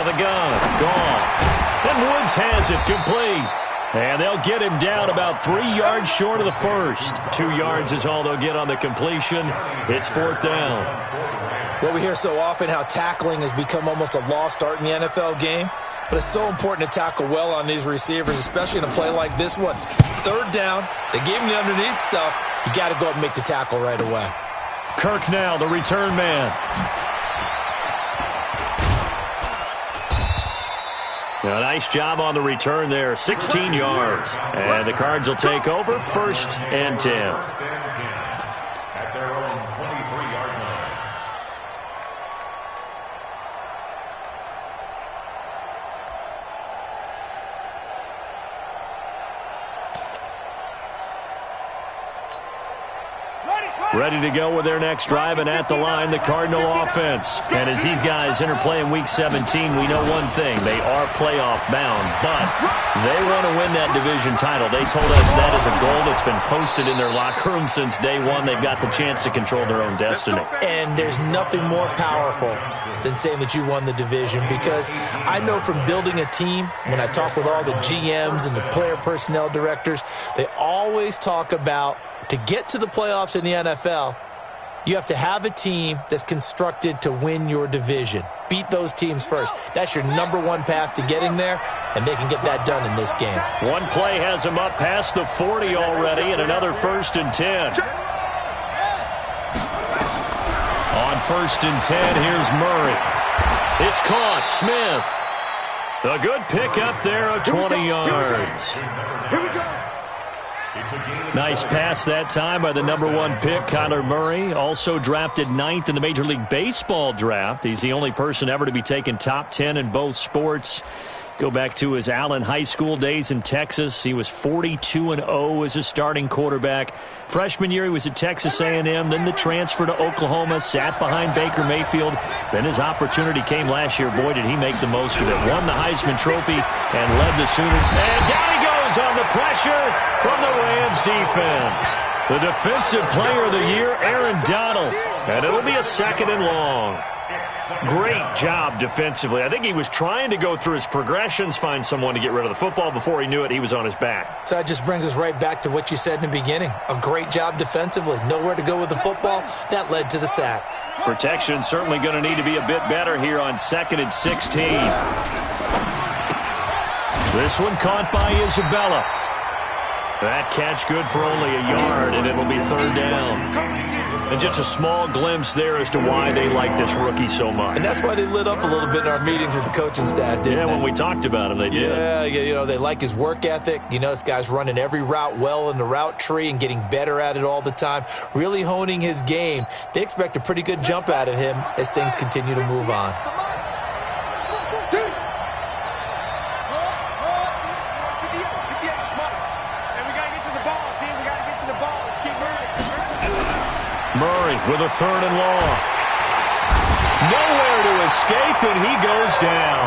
The gun, gone. And Woods has it complete. And they'll get him down about 3 yards short of the first. 2 yards is all they'll get on the completion. It's 4th down. Well, we hear so often how tackling has become almost a lost art in the NFL game. But it's so important to tackle well on these receivers, especially in a play like this one. 3rd down, they gave him the underneath stuff. You got to go up and make the tackle right away. Kirk now, the return man. A nice job on the return there, 16 yards. And the Cards will take over, 1st and 10. At their own 23-yard line. Ready to go with their next drive, and at the line, the Cardinal offense. And as these guys interplay in Week 17, we know one thing. They are playoff bound, but they want to win that division title. They told us that is a goal that's been posted in their locker room since day one. They've got the chance to control their own destiny. And there's nothing more powerful than saying that you won the division, because I know from building a team, when I talk with all the GMs and the player personnel directors, they always talk about, to get to the playoffs in the NFL, you have to have a team that's constructed to win your division. Beat those teams first. That's your #1 path to getting there, and they can get that done in this game. One play has them up past the 40 already, and another 1st and 10. On 1st and 10, here's Murray. It's caught. Smith. A good pickup there of 20 yards. Here we go. Nice pass that time by the #1 pick, Kyler Murray. Also drafted 9th in the Major League Baseball draft. He's the only person ever to be taken top 10 in both sports. Go back to his Allen High School days in Texas. He was 42-0 as a starting quarterback. Freshman year, he was at Texas A&M. Then the transfer to Oklahoma, sat behind Baker Mayfield. Then his opportunity came last year. Boy, did he make the most of it. Won the Heisman Trophy and led the Sooners. And down he goes on the pressure from the Rams defense. The Defensive Player of the Year, Aaron Donald. And it'll be a 2nd and long. Great job defensively. I think he was trying to go through his progressions, find someone to get rid of the football. Before he knew it, he was on his back. So that just brings us right back to what you said in the beginning. A great job defensively. Nowhere to go with the football. That led to the sack. Protection certainly going to need to be a bit better here on 2nd and 16. This one caught by Isabella. That catch good for only a yard, and it'll be 3rd down. And just a small glimpse there as to why they like this rookie so much. And that's why they lit up a little bit in our meetings with the coaching staff, didn't they? Yeah, when we talked about him, they did. Yeah, you know, they like his work ethic. You know, this guy's running every route well in the route tree and getting better at it all the time, really honing his game. They expect a pretty good jump out of him as things continue to move on. Murray with a 3rd and long. Nowhere to escape, and he goes down.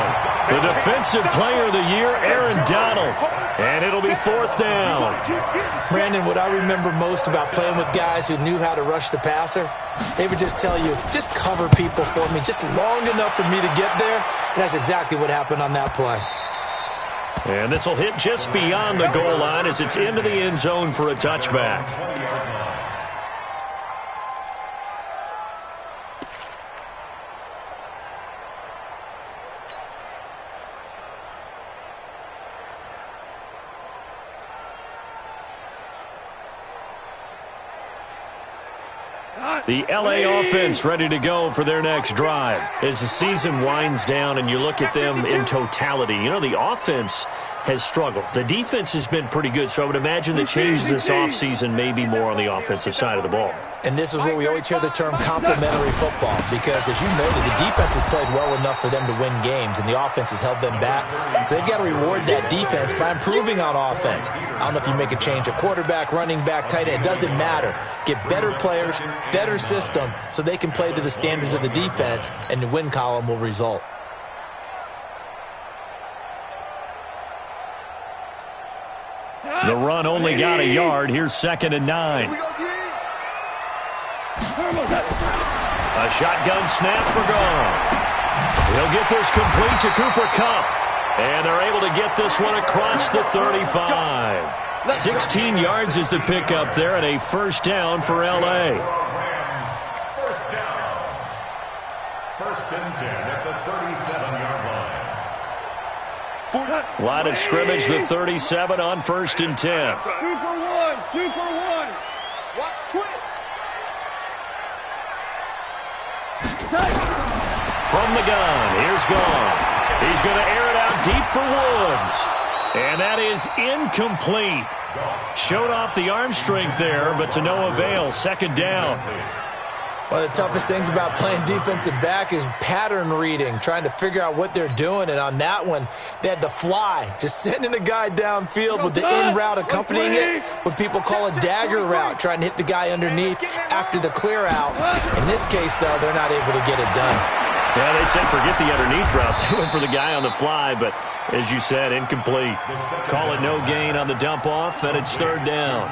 The Defensive Player of the Year, Aaron Donald. And it'll be 4th down. Brandon, what I remember most about playing with guys who knew how to rush the passer, they would just tell you, just cover people for me, just long enough for me to get there. And that's exactly what happened on that play. And this will hit just beyond the goal line as it's into the end zone for a touchback. The L.A. offense ready to go for their next drive. As the season winds down and you look at them in totality, you know, the offense has struggled. The defense has been pretty good, so I would imagine the changes this offseason may be more on the offensive side of the ball. And this is where we always hear the term complementary football, because, as you noted, the defense has played well enough for them to win games, and the offense has held them back. So they've got to reward that defense by improving on offense. I don't know if you make a change, a quarterback, running back, tight end, it doesn't matter. Get better players, better system, so they can play to the standards of the defense, and the win column will result. The run only got a yard. Here's 2nd and 9. A shotgun snap for gone. He'll get this complete to Cooper Kupp. And they're able to get this one across the 35. 16 yards is the pickup there, and a first down for L.A. First down. First and 10 at the 37-yard line. Line of scrimmage, the 37 on first and 10. Super one. Watch twits. From the gun, here's Goff. He's going to air it out deep for Woods. And that is incomplete. Showed off the arm strength there, but to no avail. Second down. One of the toughest things about playing defensive back is pattern reading, trying to figure out what they're doing. And on that one, they had to fly, just sending a guy downfield with the in route accompanying it, what people call a dagger route, trying to hit the guy underneath after the clear out. In this case, though, they're not able to get it done. Yeah, they said forget the underneath route. They went for the guy on the fly, but as you said, incomplete. Call it no gain on the dump off, and it's third down.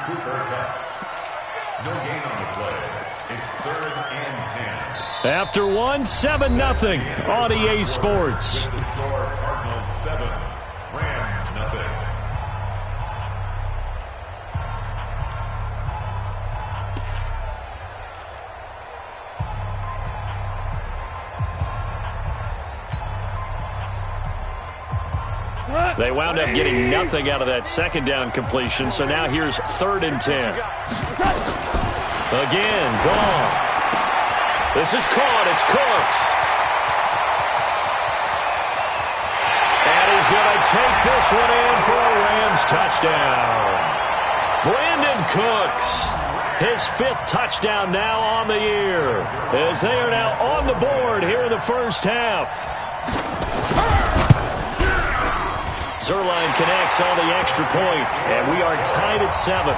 No gain on the play. It's third and 10. After one, 7-0 on EA Sports. With the score, Cardinals 7, Rams 0. They wound up getting nothing out of that second down completion, so now here's third and 10. Again, Goff. This is caught. It's Cooks. And he's going to take this one in for a Rams touchdown. Brandon Cooks, his 5th touchdown now on the year, as they are now on the board here in the first half. Zerline connects on the extra point, and we are tied at 7.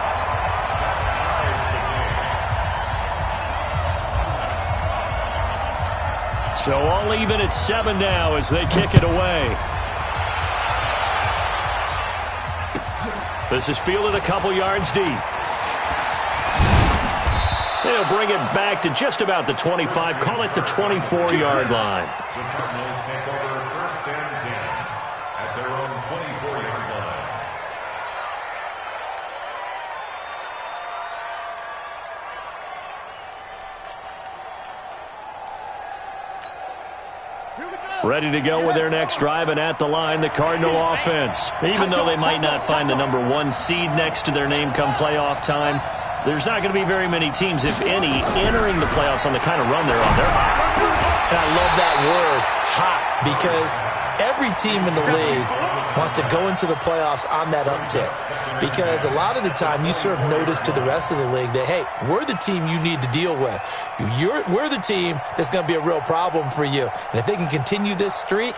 So all even at 7 now as they kick it away. This is fielded a couple yards deep. They'll bring it back to just about the 25, call it the 24-yard line. The Cardinals take over first and 10 at their own 24-yard line. Ready to go with their next drive, and at the line, the Cardinal offense. Even though they might not find the number 1 seed next to their name come playoff time, there's not going to be very many teams, if any, entering the playoffs on the kind of run they're on. They're hot. And I love that word, hot, because every team in the league wants to go into the playoffs on that uptick. Because a lot of the time you serve notice to the rest of the league that, hey, we're the team you need to deal with. We're the team that's going to be a real problem for you. And if they can continue this streak,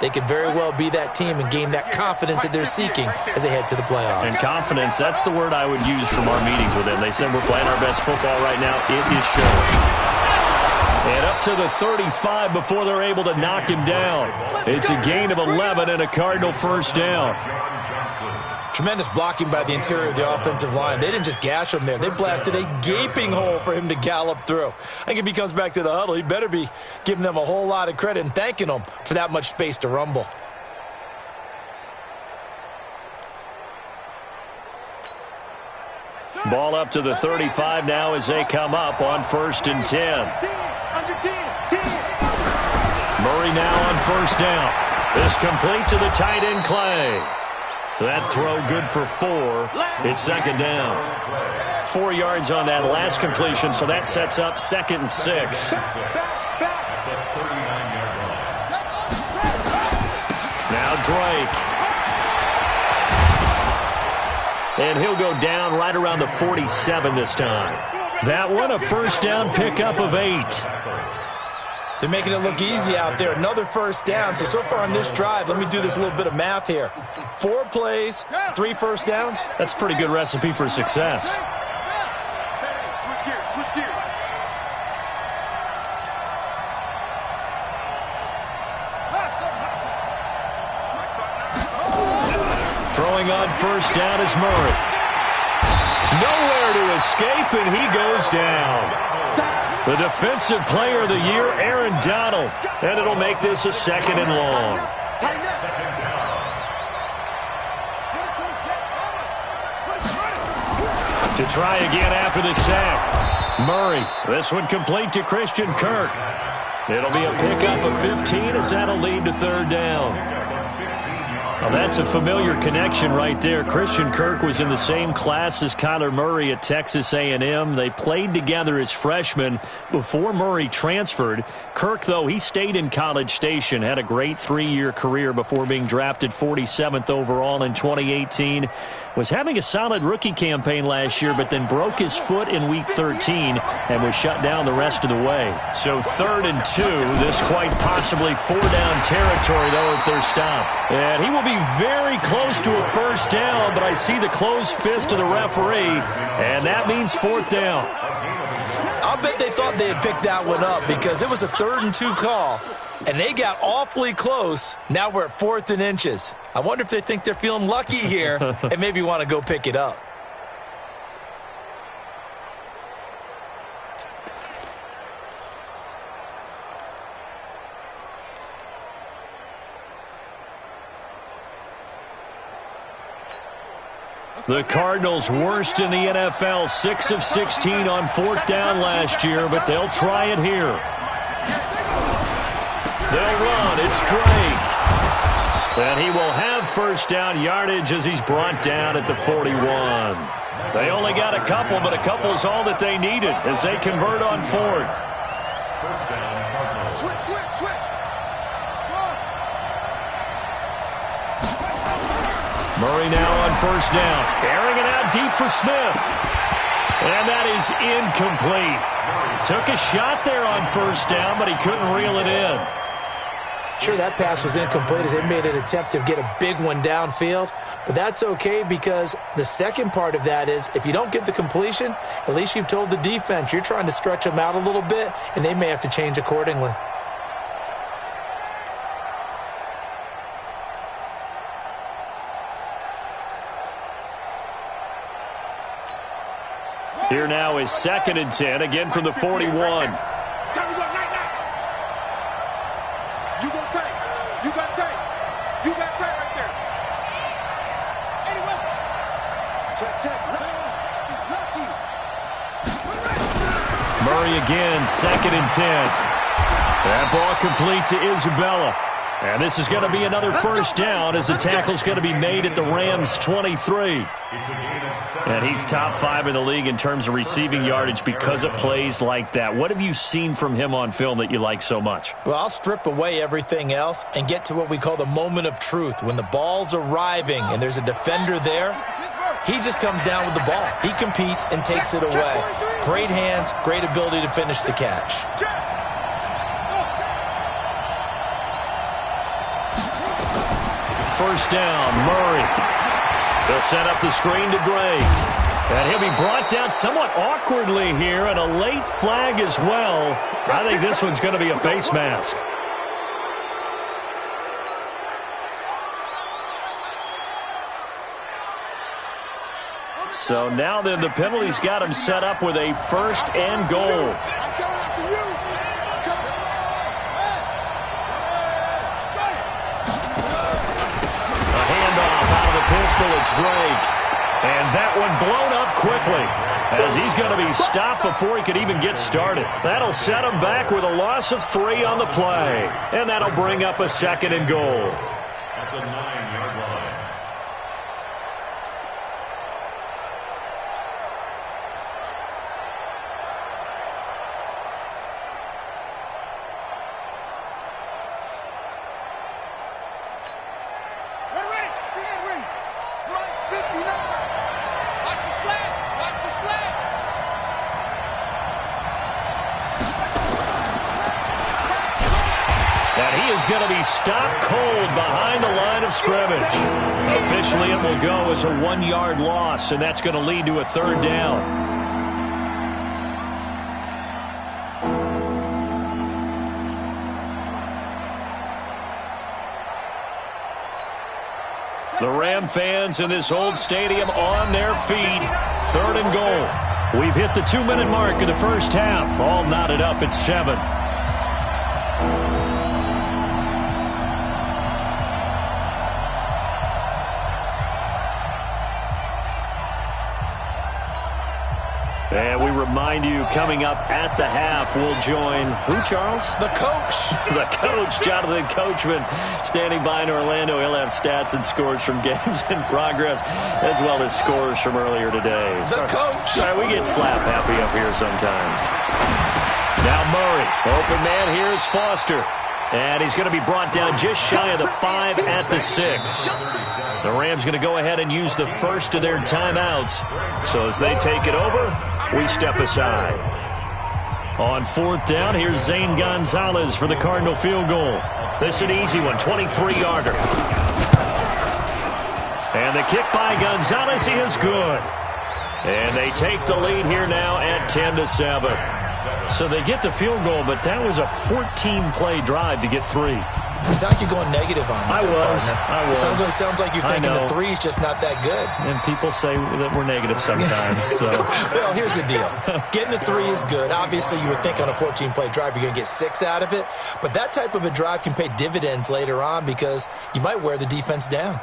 they could very well be that team and gain that confidence that they're seeking as they head to the playoffs. And confidence, that's the word I would use from our meetings with them. They said we're playing our best football right now. It is showing. And up to the 35 before they're able to knock him down. It's a gain of 11 and a Cardinal first down. Tremendous blocking by the interior of the offensive line. They didn't just gash him there. They blasted a gaping hole for him to gallop through. I think if he comes back to the huddle, he better be giving them a whole lot of credit and thanking them for that much space to rumble. Ball up to the 35 now as they come up on first and 10. Murray now on first down. This complete to the tight end Clay. That throw good for 4. It's second down. 4 yards on that last completion, so that sets up second and 6. Now Drake. And he'll go down right around the 47 this time. That one a first down pickup of 8. They're making it look easy out there. Another first down. So far on this drive, let me do this little bit of math here. 4 plays, 3 first downs. That's a pretty good recipe for success. Switch gears. Throwing on first down is Murray. Nowhere to escape, and he goes down. The Defensive Player of the Year, Aaron Donald. And it'll make this a 2nd and long. To try again after the sack. Murray, this one complete to Christian Kirk. It'll be a pickup of 15 as that'll lead to 3rd down. Well, that's a familiar connection right there. Christian Kirk was in the same class as Kyler Murray at Texas A&M. They played together as freshmen before Murray transferred. Kirk, though, he stayed in College Station, had a great 3-year career before being drafted 47th overall in 2018. Was having a solid rookie campaign last year, but then broke his foot in Week 13 and was shut down the rest of the way. So 3rd and 2, this quite possibly 4-down territory, though, if they're stopped. And he will be very close to a 1st down, but I see the closed fist of the referee, and that means 4th down. I'll bet they thought they had picked that one up because it was a 3rd and 2 call, and they got awfully close. Now we're at 4th and inches. I wonder if they think they're feeling lucky here and maybe want to go pick it up. The Cardinals worst in the NFL, 6 of 16 on 4th down last year, but they'll try it here. They'll run. It's Drake. And he will have 1st down yardage as he's brought down at the 41. They only got a couple, but a couple's all that they needed as they convert on 4th. 1st down, Cardinals. Switch. Murray now on 1st down. Airing it out deep for Smith. And that is incomplete. Took a shot there on 1st down, but he couldn't reel it in. Sure, that pass was incomplete as they made an attempt to get a big one downfield. But that's okay because the second part of that is if you don't get the completion, at least you've told the defense you're trying to stretch them out a little bit, and they may have to change accordingly. Here now is 2nd and 10, again from the 41. You got tape right there. Anyway. Check. Murray again, 2nd and 10. That ball complete to Isabella. And this is going to be another 1st down as the tackle's going to be made at the Rams' 23. And he's top 5 in the league in terms of receiving yardage because of plays like that. What have you seen from him on film that you like so much? Well, I'll strip away everything else and get to what we call the moment of truth. When the ball's arriving and there's a defender there, he just comes down with the ball. He competes and takes it away. Great hands, great ability to finish the catch. 1st down, Murray. They'll set up the screen to Drake. And he'll be brought down somewhat awkwardly here, and a late flag as well. I think this one's going to be a face mask. So now then the penalty's got him set up with a 1st and goal. It's Drake. And that one blown up quickly as he's going to be stopped before he could even get started. That'll set him back with a loss of 3 on the play. And that'll bring up a 2nd and goal. At the 9-yard line. Going to be stopped cold behind the line of scrimmage. Officially, it will go as a 1-yard loss, and that's going to lead to a 3rd down. The Ram fans in this old stadium on their feet. 3rd and goal. We've hit the 2-minute mark of the first half. All knotted up at 7. And we remind you, coming up at the half, we'll join who, Charles? The coach. The coach, Jonathan Coachman, standing by in Orlando. He'll have stats and scores from games in progress, as well as scores from earlier today. The coach. Sorry, we get slap happy up here sometimes. Now Murray, open man, here's Foster. And he's going to be brought down just shy of the 5 at the 6. The Rams going to go ahead and use the first of their timeouts. So as they take it over, we step aside. On 4th down, here's Zane Gonzalez for the Cardinal field goal. This is an easy one, 23-yarder. And the kick by Gonzalez, he is good. And they take the lead here now at 10-7. So they get the field goal, but that was a 14-play drive to get 3. It sounds like you're going negative on me. I was. Sounds like you're thinking the 3's just not that good. And people say that we're negative sometimes. So. Well, here's the deal. Getting the 3 is good. Obviously, you would think on a 14-play drive you're going to get 6 out of it. But that type of a drive can pay dividends later on because you might wear the defense down.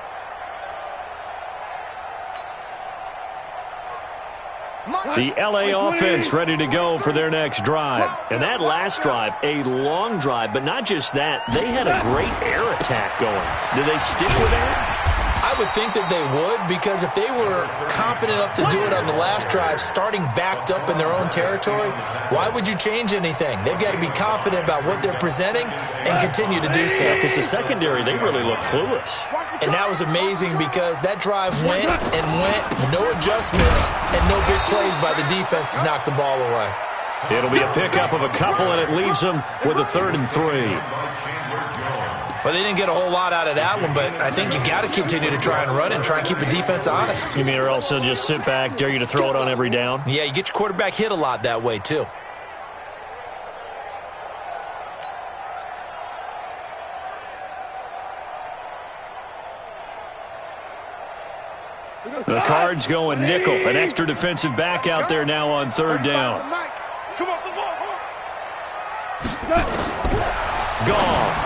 The L.A. offense ready to go for their next drive. And that last drive, a long drive, but not just that. They had a great air attack going. Did they stick with that? I would think that they would, because if they were confident enough to do it on the last drive, starting backed up in their own territory, why would you change anything? They've got to be confident about what they're presenting and continue to do so. Because the secondary, they really looked clueless. And that was amazing because that drive went and went, no adjustments, and no big plays by the defense to knock the ball away. It'll be a pickup of a couple, and it leaves them with a 3rd and 3. Well, they didn't get a whole lot out of that one, but I think you got to continue to try and run and try and keep the defense honest. You mean or else they'll just sit back, dare you to throw it on every down? Yeah, you get your quarterback hit a lot that way, too. The Cards going nickel. An extra defensive back out there now on 3rd down. Goff.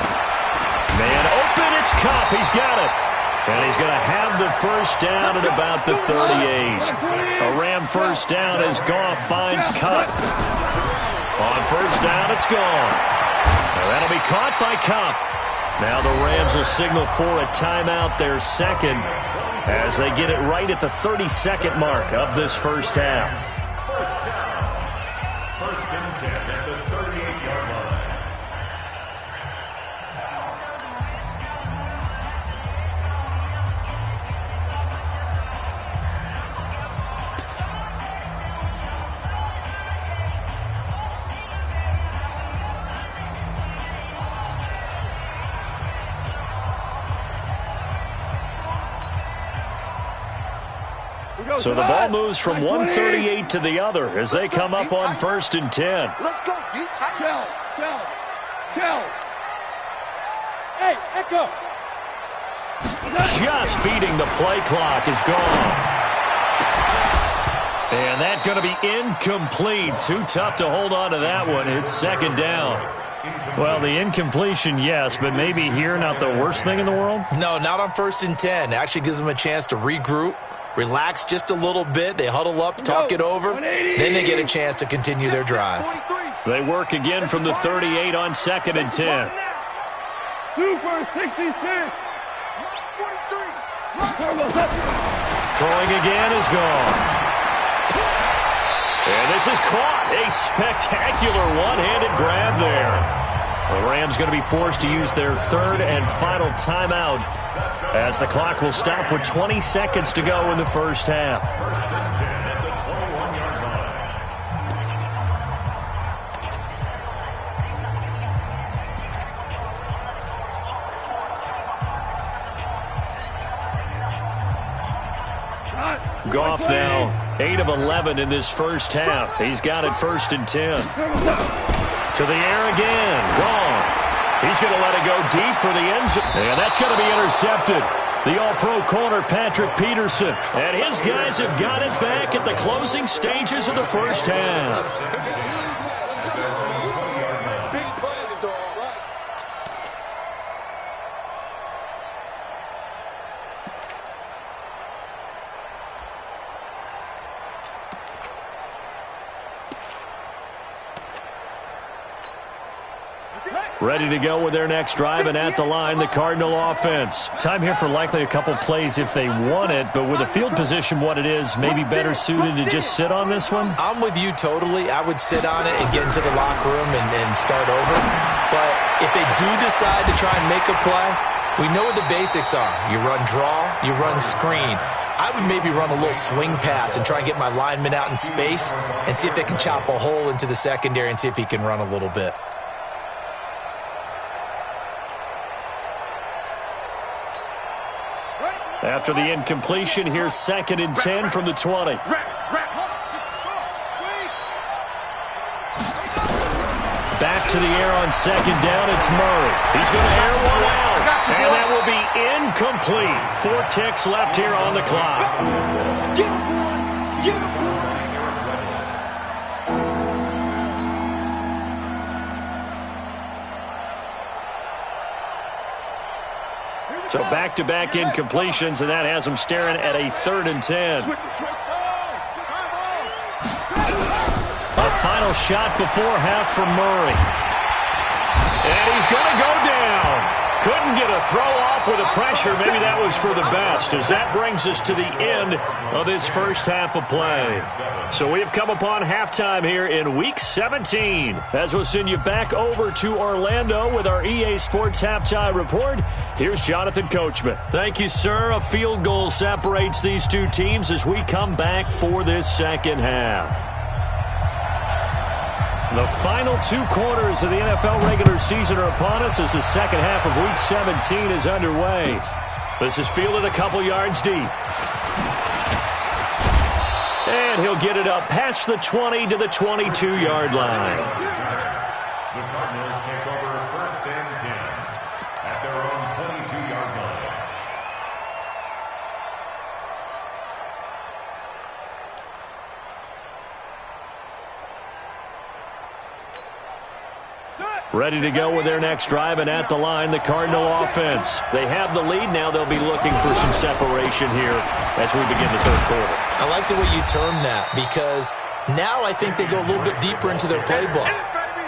Man open, it's Kupp. He's got it. And he's going to have the first down at about the 38. A Ram first down as Goff finds Kupp. On first down, it's Goff. Now that'll be caught by Kupp. Now the Rams will signal for a timeout, their second, as they get it right at the 32nd mark of this first half. First and 10 at the 38-yard line. So the ball moves from 138 to the other as they come up on 1st and 10. Let's go, D. Kel. Hey, Echo. Just beating the play clock is gone. And that's going to be incomplete. Too tough to hold on to that one. It's 2nd down. Well, the incompletion, yes, but maybe here not the worst thing in the world? No, not on 1st and 10. It actually gives them a chance to regroup, relax just a little bit. They huddle up, talk it over. Then they get a chance to continue their drive. They work again from the 38 on 2nd and 10. Super 66. Throwing again is gone. And this is caught. A spectacular one-handed grab there. The Rams going to be forced to use their 3rd and final timeout as the clock will stop with 20 seconds to go in the first half. Goff now 8 of 11 in this first half. He's got it 1st and 10. To the air again. Goff. He's going to let it go deep for the end zone. And that's going to be intercepted. the All-Pro corner, Patrick Peterson. And his guys have got it back at the closing stages of the first half. Ready to go with their next drive, and at the line, the Cardinal offense. Time here for likely a couple plays if they want it, but with the field position what it is, maybe better suited to just sit on this one? I'm with you totally. I would sit on it and get into the locker room and start over. But if they do decide to try and make a play, we know what the basics are. You run draw, you run screen. I would maybe run a little swing pass and try and get my lineman out in space and see if they can chop a hole into the secondary and see if he can run a little bit. After the incompletion, here's 2nd and 10 from the 20. Back to the air on 2nd down, it's Murray. He's going to air one out, and that will be incomplete. 4 ticks left here on the clock. So back-to-back incompletions, and that has them staring at a 3rd and 10. A final shot before half from Murray. And he's going to go down. Couldn't get a throw off with the pressure. Maybe that was for the best, as that brings us to the end of this first half of play. So we have come upon halftime here in Week 17. As we'll send you back over to Orlando with our EA Sports Halftime Report, here's Jonathan Coachman. Thank you, sir. A field goal separates these two teams as we come back for this second half. The final 2 quarters of the NFL regular season are upon us as the second half of Week 17 is underway. This is fielded a couple yards deep. And he'll get it up past the 20 to the 22-yard line. The Cardinals take over 1st and 10 at their own 22-yard line. Ready to go with their next drive, and at the line, the Cardinal offense. They have the lead. Now they'll be looking for some separation here as we begin the 3rd quarter. I like the way you termed that, because now I think they go a little bit deeper into their playbook.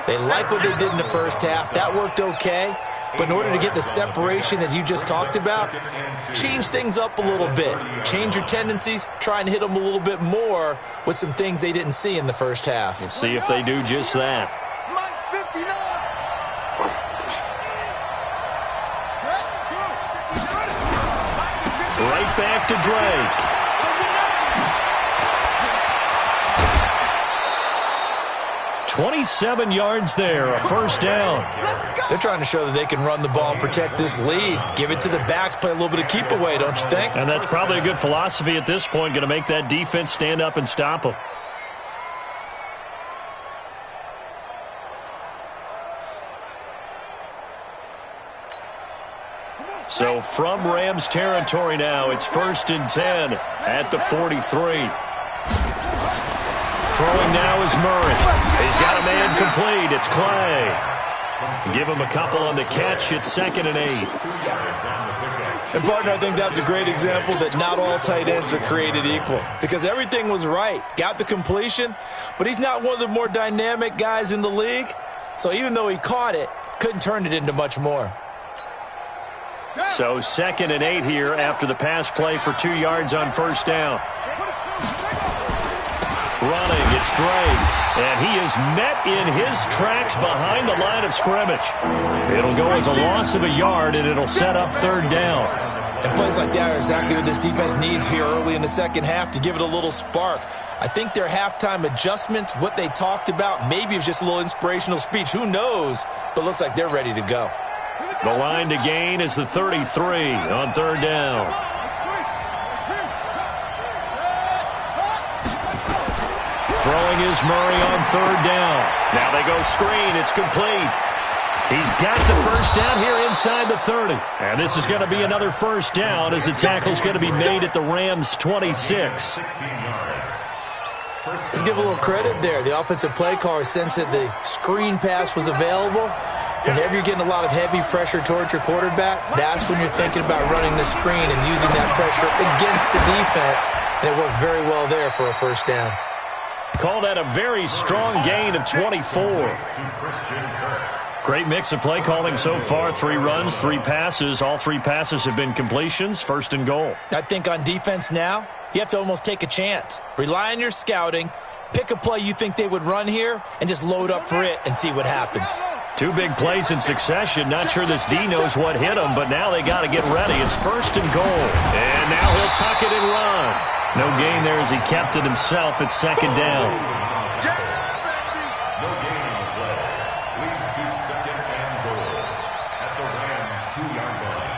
They like what they did in the first half. That worked okay. But in order to get the separation that you just talked about, change things up a little bit. Change your tendencies. Try and hit them a little bit more with some things they didn't see in the first half. We'll see if they do just that. Right back to Drake. "27 yards there, a 1st down. They're trying to show that they can run the ball and protect this lead. Give it to the backs, play a little bit of keep away, don't you think? And that's probably a good philosophy at this point, going to make that defense stand up and stop them. So from Rams territory now, it's 1st and 10 at the 43. Throwing now is Murray. He's got a man complete. It's Clay. Give him a couple on the catch. It's 2nd and 8. And, partner, I think that's a great example that not all tight ends are created equal, because everything was right. Got the completion, but he's not one of the more dynamic guys in the league. So even though he caught it, couldn't turn it into much more. So 2nd and 8 here after the pass play for 2 yards on 1st down. Running, it's Drake, and he is met in his tracks behind the line of scrimmage. It'll go as a loss of a yard, and it'll set up 3rd down. And plays like that are exactly what this defense needs here early in the second half to give it a little spark. I think their halftime adjustments, what they talked about, maybe it was just a little inspirational speech. Who knows? But looks like they're ready to go. The line to gain is the 33 on 3rd down. Throwing is Murray on 3rd down. Now they go screen. It's complete. He's got the first down here inside the 30. And this is going to be another first down as the tackle's going to be made at the Rams' 26. Let's give a little credit there. The offensive play caller sensed that the screen pass was available. Whenever you're getting a lot of heavy pressure towards your quarterback, that's when you're thinking about running the screen and using that pressure against the defense. And it worked very well there for a first down. Called that a very strong gain of 24. Great mix of play calling so far. 3 runs, 3 passes. All 3 passes have been completions. First and goal. I think on defense now, you have to almost take a chance. Rely on your scouting. Pick a play you think they would run here and just load up for it and see what happens. 2 big plays in succession. Not sure this D knows what hit him, but now they got to get ready. It's first and goal. And now he'll tuck it and run. No gain there as he kept it himself at second down. No gain on the play. Leads to second and goal at the Rams' 2-yard line.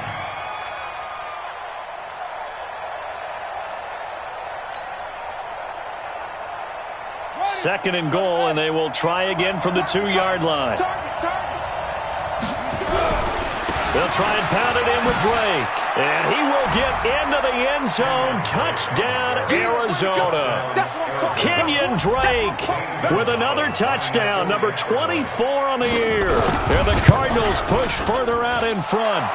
Second and goal, and they will try again from the 2-yard line. They'll try and pound it in with Drake. And he will get into the end zone. Touchdown, Arizona. Kenyon Drake with another touchdown, number 24 on the year. And the Cardinals push further out in front.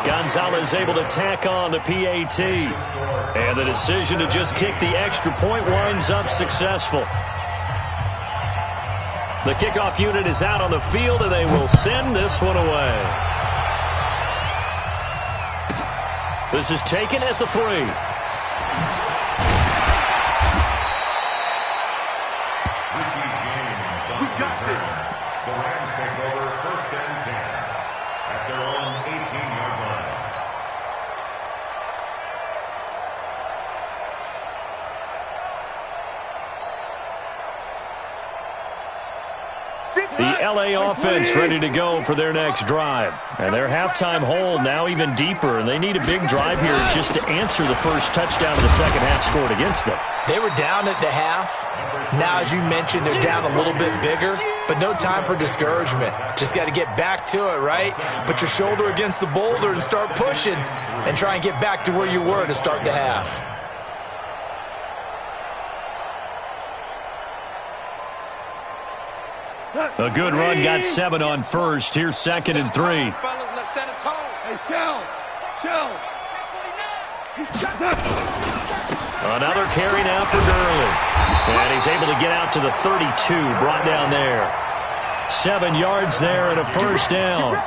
Gonzalez able to tack on the PAT. And the decision to just kick the extra point winds up successful. The kickoff unit is out on the field, and they will send this one away. This is taken at the 3. Richie James on the return. The Rams take over first and 10 at their own 18-yard line. The LA offense ready to go for their next drive. And their halftime hold now even deeper, and they need a big drive here just to answer the first touchdown of the second half scored against them. They were down at the half. Now, as you mentioned, they're down a little bit bigger, but no time for discouragement. Just got to get back to it, right? Put your shoulder against the boulder and start pushing and try and get back to where you were to start the half. A good run, got 7 on first. Here's second and 3. Hey, Another carry now for Gurley. And he's able to get out to the 32, brought down there. 7 yards there and a first down.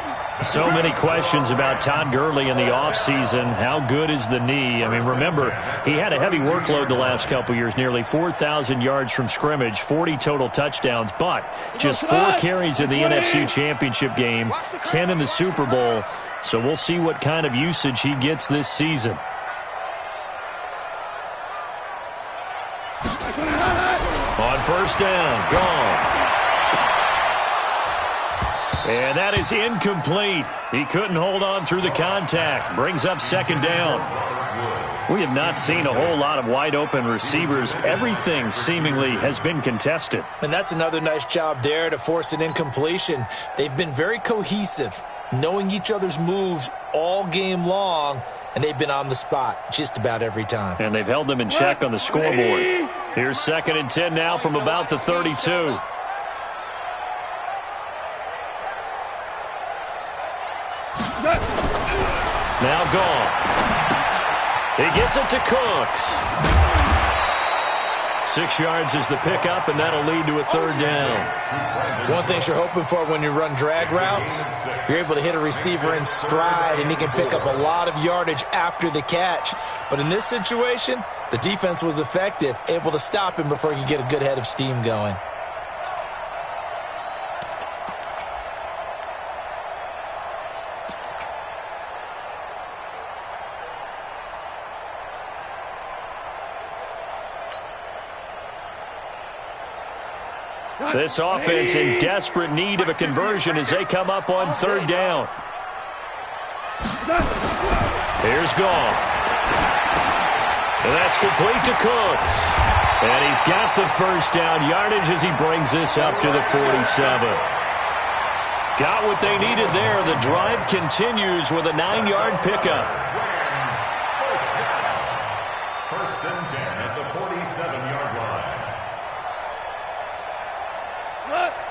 So many questions about Todd Gurley in the offseason. How good is the knee? I mean, remember, he had a heavy workload the last couple years, nearly 4,000 yards from scrimmage, 40 total touchdowns, but just 4 carries in the NFC Championship game, 10 in the Super Bowl. So we'll see what kind of usage he gets this season. On first down, gone. And that is incomplete. He couldn't hold on through the contact. Brings up second down. We have not seen a whole lot of wide-open receivers. Everything seemingly has been contested. And that's another nice job there to force an incompletion. They've been very cohesive, knowing each other's moves all game long, and they've been on the spot just about every time. And they've held them in check on the scoreboard. Here's second and 10 now from about the 32. Now gone. He gets it to Cooks. 6 yards is the pickup, and that'll lead to a third down. One thing you're hoping for when you run drag routes, you're able to hit a receiver in stride, and he can pick up a lot of yardage after the catch. But in this situation, the defense was effective, able to stop him before he could get a good head of steam going. This offense in desperate need of a conversion as they come up on third down. Here's Gall. And that's complete to Cooks. And he's got the first down yardage as he brings this up to the 47. Got what they needed there. The drive continues with a 9-yard pickup. First and 10 at the 47-yard line.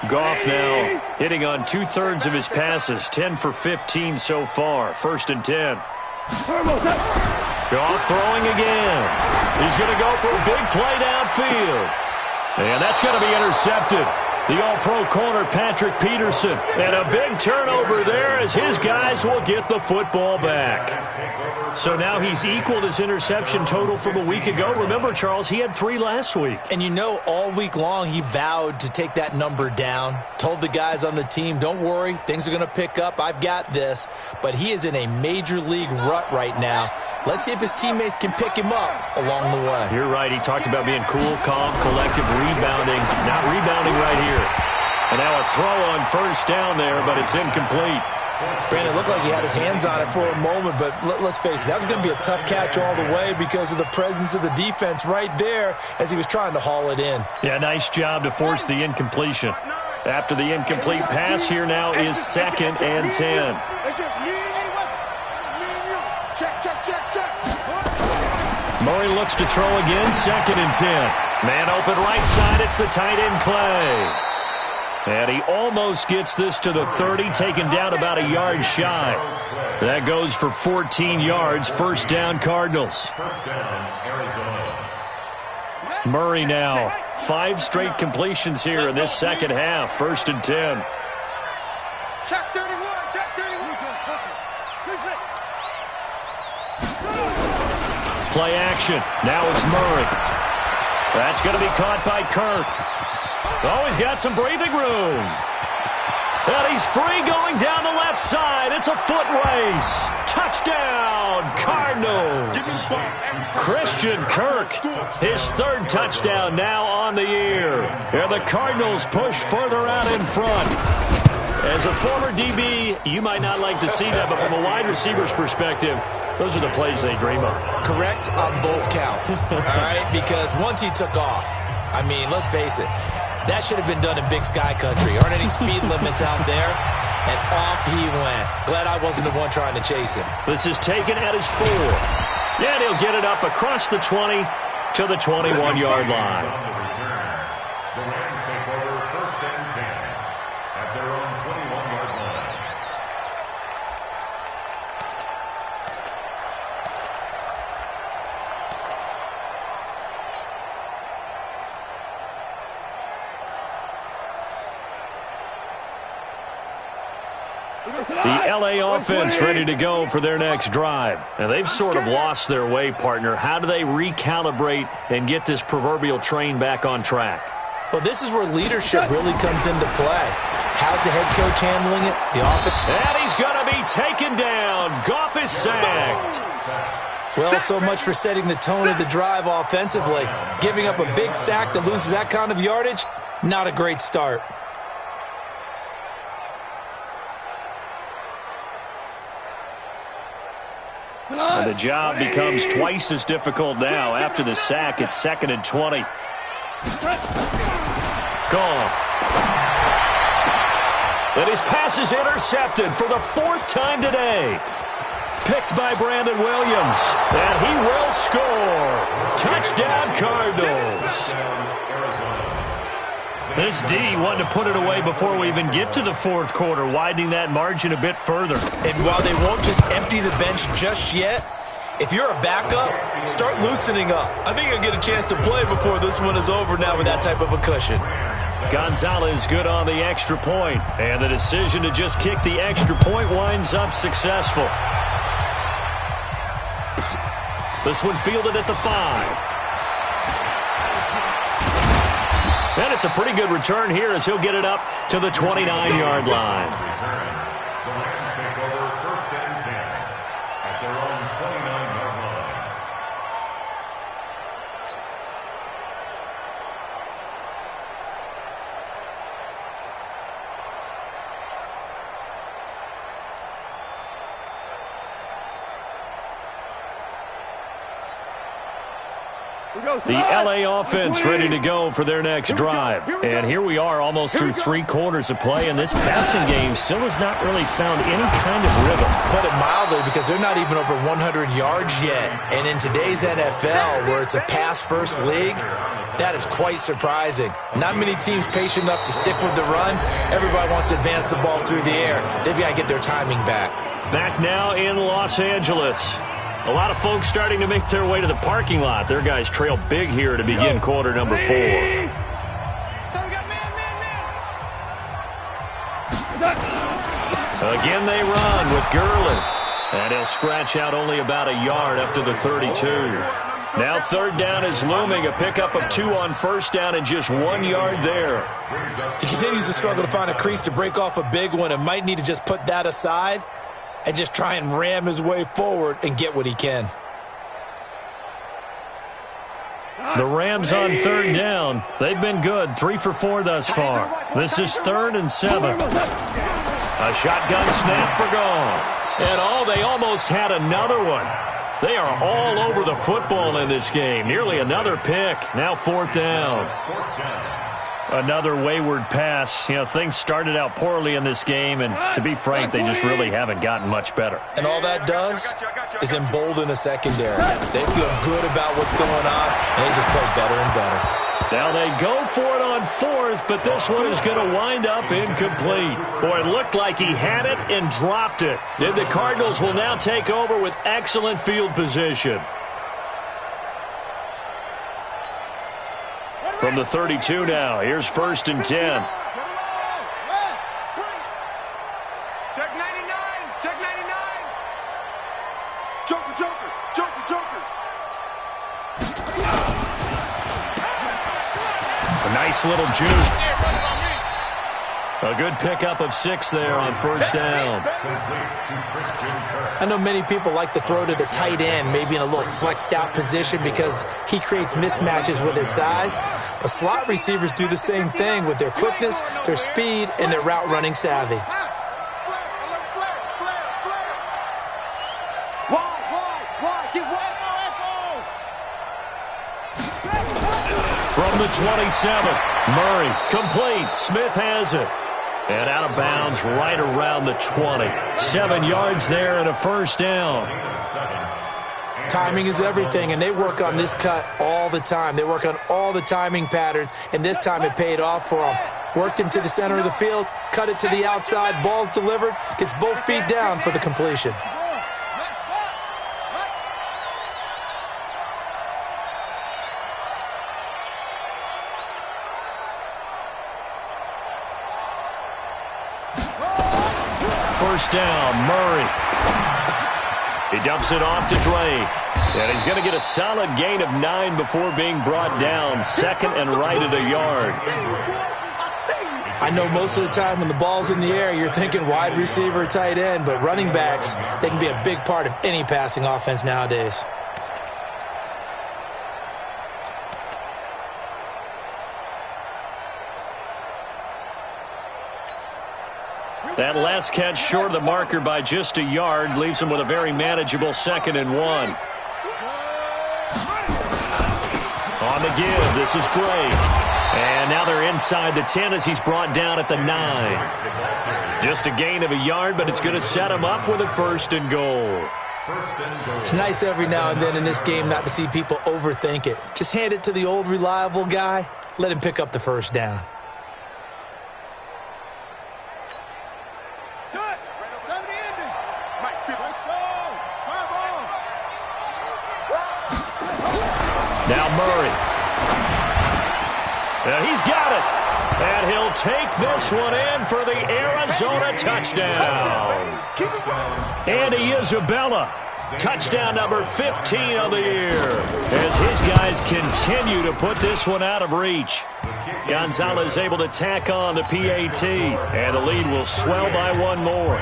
Goff now hitting on 2/3 of his passes, 10 for 15 so far. First and 10. Goff throwing again. He's going to go for a big play downfield. And that's going to be intercepted. The all-pro corner, Patrick Peterson. And a big turnover there as his guys will get the football back. So now he's equaled his interception total from a week ago. Remember, Charles, he had 3 last week. And you know, all week long he vowed to take that number down. Told the guys on the team, don't worry, things are going to pick up. I've got this. But he is in a major league rut right now. Let's see if his teammates can pick him up along the way. You're right. He talked about being cool, calm, collective, rebounding. Not rebounding right here. And now a throw on first down there, but it's incomplete. Brandon, it looked like he had his hands on it for a moment, but let's face it, that was going to be a tough catch all the way because of the presence of the defense right there as he was trying to haul it in. Yeah, nice job to force the incompletion. After the incomplete pass, here now is 2nd and 10. It's just me and you. Check. Murray looks to throw again, 2nd and 10. Man open right side, it's the tight end Clay. And he almost gets this to the 30, taken down about a yard shy. That goes for 14 yards, first down Cardinals. First down, Arizona. Murray now, 5 straight completions here in this second half, 1st and 10. Check 31. Play action. Now it's Murray. That's going to be caught by Kirk. Oh, he's got some breathing room. And he's free going down the left side. It's a foot race. Touchdown, Cardinals. Christian Kirk, his 3rd touchdown now on the year. And the Cardinals push further out in front. As a former DB, you might not like to see that, but from a wide receiver's perspective, those are the plays they dream of. Correct on both counts, all right? Because once he took off, I mean, let's face it, that should have been done in Big Sky Country. Aren't any speed limits out there? And off he went. Glad I wasn't the one trying to chase him. This is taken at his 4. And he'll get it up across the 20 to the 21-yard line. The Rams take over first and 10 at their own 21-yard line. The LA offense ready to go for their next drive. And they've sort of lost their way, partner. How do they recalibrate and get this proverbial train back on track? Well, this is where leadership really comes into play. How's the head coach handling it? The offense. And he's going to be taken down. Goff is sacked. Well, so much for setting the tone of the drive offensively. Giving up a big sack that loses that kind of yardage, not a great start. And the job becomes twice as difficult now. After the sack, it's 2nd and 20. Gone. And his pass is intercepted for the 4th time today. Picked by Brandon Williams. And he will score. Touchdown, Cardinals. This D wanted to put it away before we even get to the 4th quarter, widening that margin a bit further. And while they won't just empty the bench just yet, if you're a backup, start loosening up. I think you'll get a chance to play before this one is over now with that type of a cushion. Gonzalez good on the extra point, and the decision to just kick the extra point winds up successful. This one fielded at the 5. And it's a pretty good return here as he'll get it up to the 29-yard line. The Rams take over first and 10 at their own 29-yard line. The LA offense ready to go for their next drive. And here we are almost through 3 quarters of play, and this passing game still has not really found any kind of rhythm. Put it mildly, because they're not even over 100 yards yet. And in today's NFL, where it's a pass-first league, that is quite surprising. Not many teams patient enough to stick with the run. Everybody wants to advance the ball through the air. They've got to get their timing back. Back now in Los Angeles. A lot of folks starting to make their way to the parking lot. Their guys trail big here to begin quarter number 4. Again they run with Gurley. And he'll scratch out only about a yard up to the 32. Now 3rd down is looming. A pickup of 2 on 1st down and just 1 yard there. He continues to struggle to find a crease to break off a big one and might need to just put that aside and just try and ram his way forward and get what he can. The Rams on 3rd down. They've been good, 3 for 4 thus far. This is 3rd and 7. A shotgun snap for Goff. And they almost had another one. They are all over the football in this game. Nearly another pick. Now 4th down. Another wayward pass. You know, things started out poorly in this game, and to be frank, they just really haven't gotten much better. And all that does is embolden a secondary. They feel good about what's going on, and they just play better and better. Now they go for it on 4th, but this one is going to wind up incomplete. Boy, it looked like he had it and dropped it. Then the Cardinals will now take over with excellent field position. From the 32 now, here's 1st and 10. Check 99. Check 99. Joker, Joker, Joker, Joker. A nice little juke. A good pickup of 6 there on 1st down. I know many people like to throw to the tight end, maybe in a little flexed out position because he creates mismatches with his size. But slot receivers do the same thing with their quickness, their speed, and their route running savvy. From the 27, Murray, complete. Smith has it. And out of bounds right around the 20. 7 yards there and a 1st down. Timing is everything, and they work on this cut all the time. They work on all the timing patterns, and this time it paid off for them. Worked him to the center of the field, cut it to the outside, ball's delivered, gets both feet down for the completion. First down, Murray. He dumps it off to Drake. And he's going to get a solid gain of 9 before being brought down. 2nd and right at a yard. I know most of the time when the ball's in the air, you're thinking wide receiver, tight end, but running backs, they can be a big part of any passing offense nowadays. That last catch short of the marker by just a yard leaves him with a very manageable 2nd and 1. On the give, this is Drake. And now they're inside the 10 as he's brought down at the 9. Just a gain of a yard, but it's going to set him up with a 1st and goal. It's nice every now and then in this game not to see people overthink it. Just hand it to the old reliable guy, let him pick up the 1st down. Now Murray. He's got it. And he'll take this one in for the Arizona touchdown. Andy Isabella. Touchdown number 15 of the year. As his guys continue to put this one out of reach. Gonzalez able to tack on the PAT. And the lead will swell by 1 more.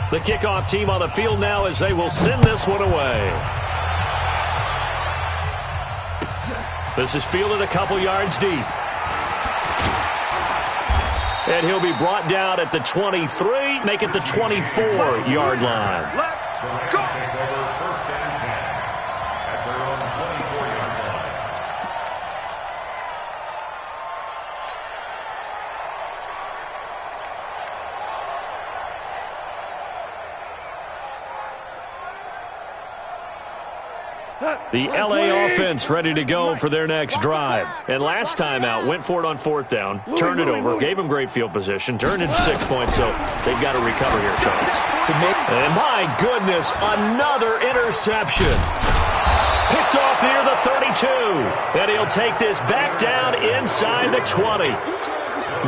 The kickoff team on the field now as they will send this one away. This is fielded a couple yards deep. And he'll be brought down at the 23, make it the 24-yard line. The LA offense ready to go for their next drive. And last time out, went for it on 4th down, turned it over, gave them great field position, turned it 6 points, so they've got to recover here, Charles. And my goodness, another interception. Picked off near the 32. And he'll take this back down inside the 20.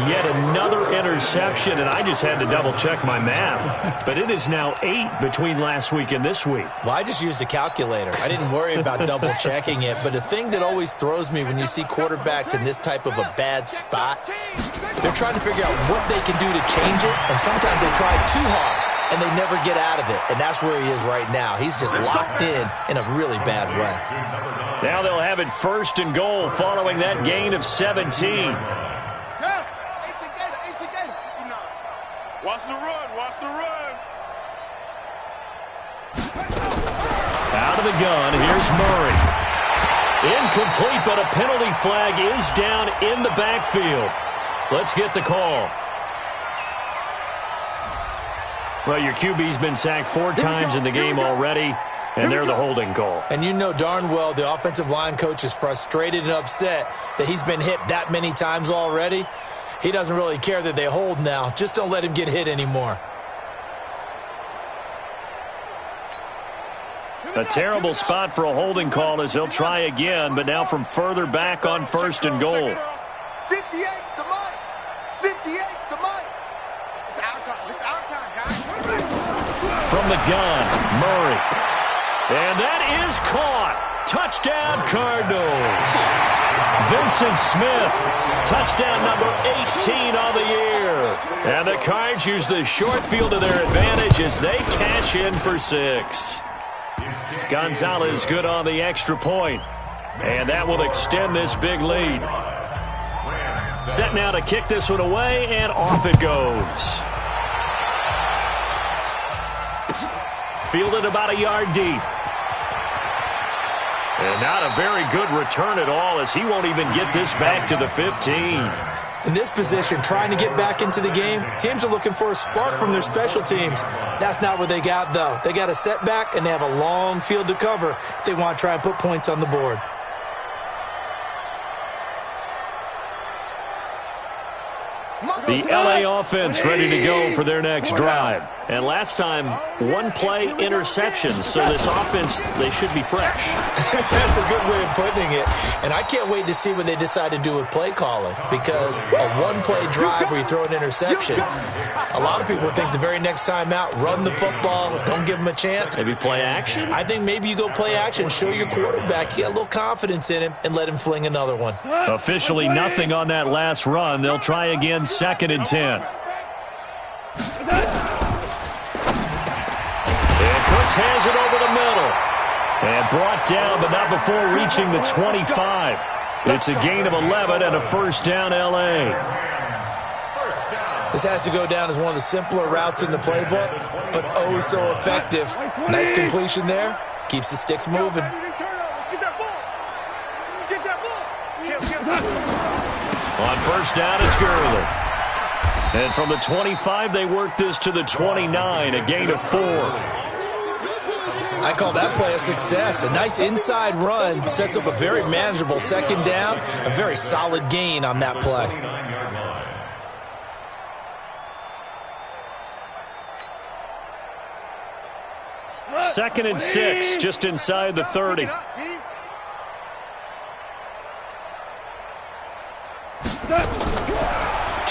Yet another interception, and I just had to double-check my math. But it is now 8 between last week and this week. Well, I just used a calculator. I didn't worry about double-checking it. But the thing that always throws me when you see quarterbacks in this type of a bad spot, they're trying to figure out what they can do to change it, and sometimes they try too hard, and they never get out of it. And that's where he is right now. He's just locked in a really bad way. Now they'll have it 1st and goal following that gain of 17. Watch the run. Watch the run. Out of the gun, here's Murray. Incomplete, but a penalty flag is down in the backfield. Let's get the call. Well, your QB's been sacked 4 times in the game already, and they're the holding call. And you know darn well the offensive line coach is frustrated and upset that he's been hit that many times already. He doesn't really care that they hold now. Just don't let him get hit anymore. A terrible spot for a holding call as he'll try again, but now from further back on 1st and goal. 58's the money. 58's the money. It's our time. It's our time, guys. From the gun, Murray. And that is caught. Touchdown, Cardinals. Vincent Smith, touchdown number 18 on the year. And the Cards use the short field to their advantage as they cash in for 6. Gonzalez good on the extra point. And that will extend this big lead. Set now to kick this one away, and off it goes. Fielded about a yard deep. And not a very good return at all as he won't even get this back to the 15. In this position, trying to get back into the game, teams are looking for a spark from their special teams. That's not what they got, though. They got a setback, and they have a long field to cover if they want to try and put points on the board. The LA offense ready to go for their next drive. And last time, 1-play interceptions. So this offense, they should be fresh. That's a good way of putting it. And I can't wait to see what they decide to do with play calling. Because a 1-play drive where you throw an interception, a lot of people think the very next time out, run the football, don't give them a chance. Maybe play action? I think maybe you go play action, show your quarterback, you got a little confidence in him, and let him fling another one. Officially nothing on that last run. They'll try again 2nd and 10. And Cooks has it over the middle. And brought down, but not before reaching the 25. It's a gain of 11 and a 1st down, L.A. This has to go down as one of the simpler routes in the playbook, but oh so effective. Nice completion there. Keeps the sticks moving. On 1st down, it's Gurley. And from the 25, they work this to the 29, a gain of 4. I call that play a success. A nice inside run sets up a very manageable 2nd down, a very solid gain on that play. Second and 6, just inside the 30.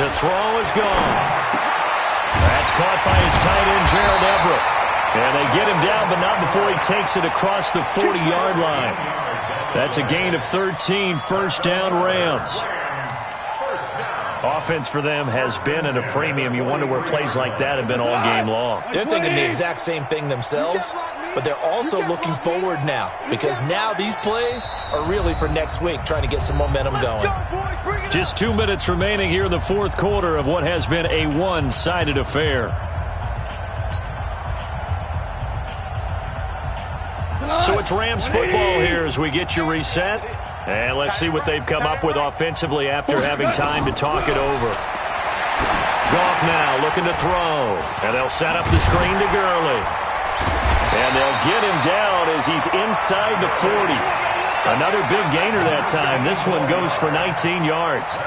To throw is gone. That's caught by his tight end, Gerald Everett. And they get him down, but not before he takes it across the 40-yard line. That's a gain of 13, 1st down, Rams. Offense for them has been at a premium. You wonder where plays like that have been all game long. They're thinking the exact same thing themselves, but they're also looking forward now because now these plays are really for next week, trying to get some momentum going. Just 2 minutes remaining here in the 4th quarter of what has been a one-sided affair. So it's Rams football here as we get you reset. And let's see what they've come up with offensively after having time to talk it over. Goff now looking to throw. And they'll set up the screen to Gurley. And they'll get him down as he's inside the 40. Another big gainer that time. This one goes for 19 yards.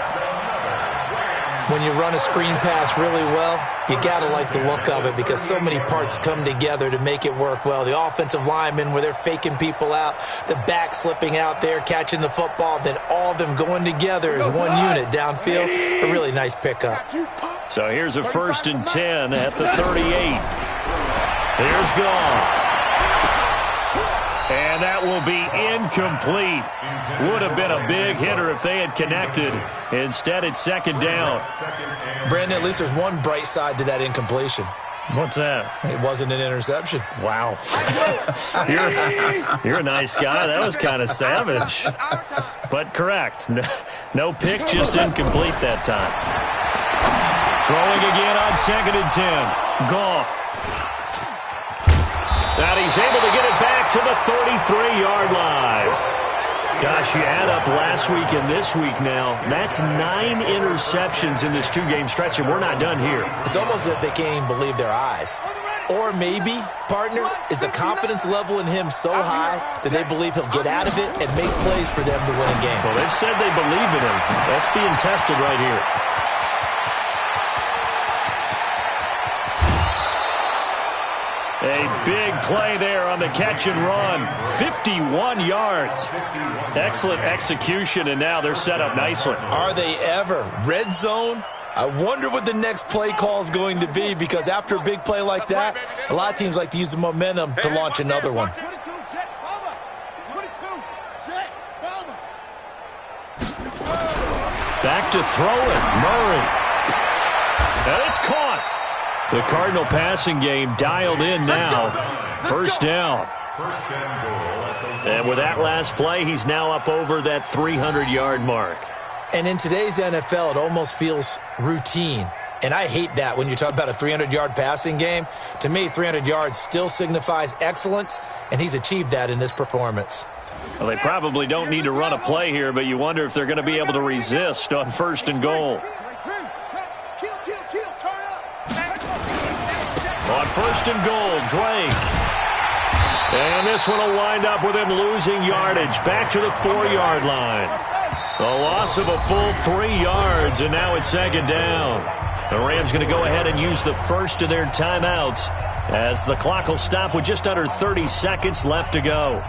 When you run a screen pass really well, you got to like the look of it because so many parts come together to make it work well. The offensive linemen, where they're faking people out, the back slipping out there, catching the football, then all of them going together as one unit downfield. A really nice pickup. So here's a 1st and 10 at the 38. Here's Goff. And that will be incomplete. Would have been a big hitter if they had connected. Instead, it's 2nd down. Brandon, at least there's one bright side to that incompletion. What's that? It wasn't an interception. Wow. You're a nice guy. That was kind of savage. But correct. No pick, just incomplete that time. Throwing again on 2nd and 10. Goff. And he's able to get it back to the 33-yard line. Gosh, you add up last week and this week now. That's 9 interceptions in this 2-game stretch, and we're not done here. It's almost as if they can't even believe their eyes. Or maybe, partner, is the confidence level in him so high that they believe he'll get out of it and make plays for them to win a game. Well, they've said they believe in him. That's being tested right here. A big play there on the catch and run. 51 yards. Excellent execution, and now they're set up nicely. Are they ever? Red zone? I wonder what the next play call is going to be, because after a big play like that, a lot of teams like to use the momentum to launch another one. Back to throw it. Murray. And it's caught. The Cardinal passing game dialed in now. 1st down. And with that last play, he's now up over that 300-yard mark. And in today's NFL, it almost feels routine. And I hate that when you talk about a 300-yard passing game. To me, 300 yards still signifies excellence, and he's achieved that in this performance. Well, they probably don't need to run a play here, but you wonder if they're going to be able to resist on 1st and goal. On 1st and goal, Drake. And this one will wind up with him losing yardage. Back to the 4-yard line. A loss of a full 3 yards, and now it's 2nd down. The Rams going to go ahead and use the first of their timeouts as the clock will stop with just under 30 seconds left to go.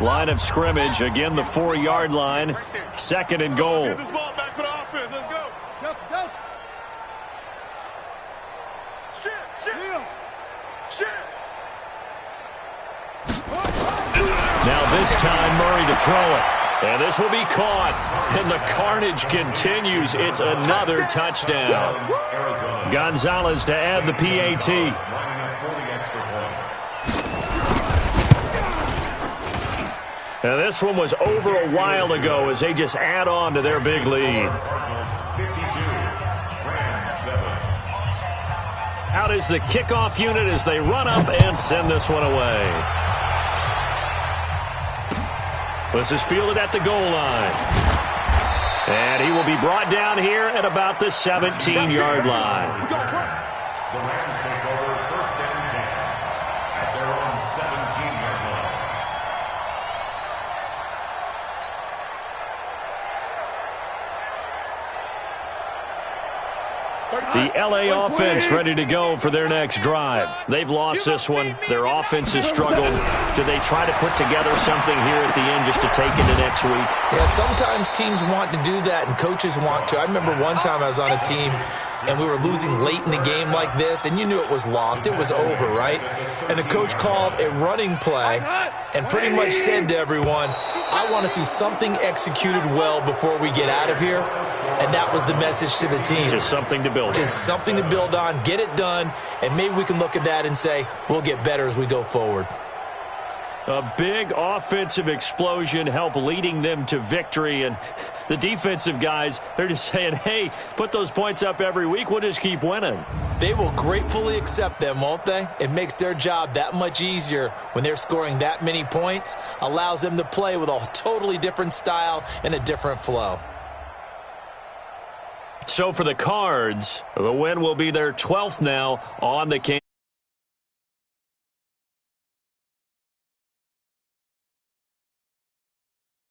Line of scrimmage, again the 4-yard line, 2nd and goal. Get this ball back for the offense. Let's go. Delta. Shit. Now this time Murray to throw it. And this will be caught. And the carnage continues. It's another touchdown. Gonzalez to add the PAT. Now this one was over a while ago as they just add on to their big lead. Out is the kickoff unit as they run up and send this one away. This is fielded at the goal line. And he will be brought down here at about the 17-yard line. The Rams take over 1st and 10 at their own 17-yard line. The LA offense ready to go for their next drive. They've lost this one. Their offense has struggled. Do they try to put together something here at the end just to take into next week? Yeah, sometimes teams want to do that and coaches want to. I remember one time I was on a team and we were losing late in the game like this, and you knew it was lost. It was over, right? And the coach called a running play and pretty much said to everyone, I want to see something executed well before we get out of here. And that was the message to the team. Just something to build on. Just something to build on, get it done, and maybe we can look at that and say, we'll get better as we go forward. A big offensive explosion helped leading them to victory. And the defensive guys, they're just saying, hey, put those points up every week. We'll just keep winning. They will gratefully accept them, won't they? It makes their job that much easier when they're scoring that many points. Allows them to play with a totally different style and a different flow. So for the Cards, the win will be their 12th now on the game.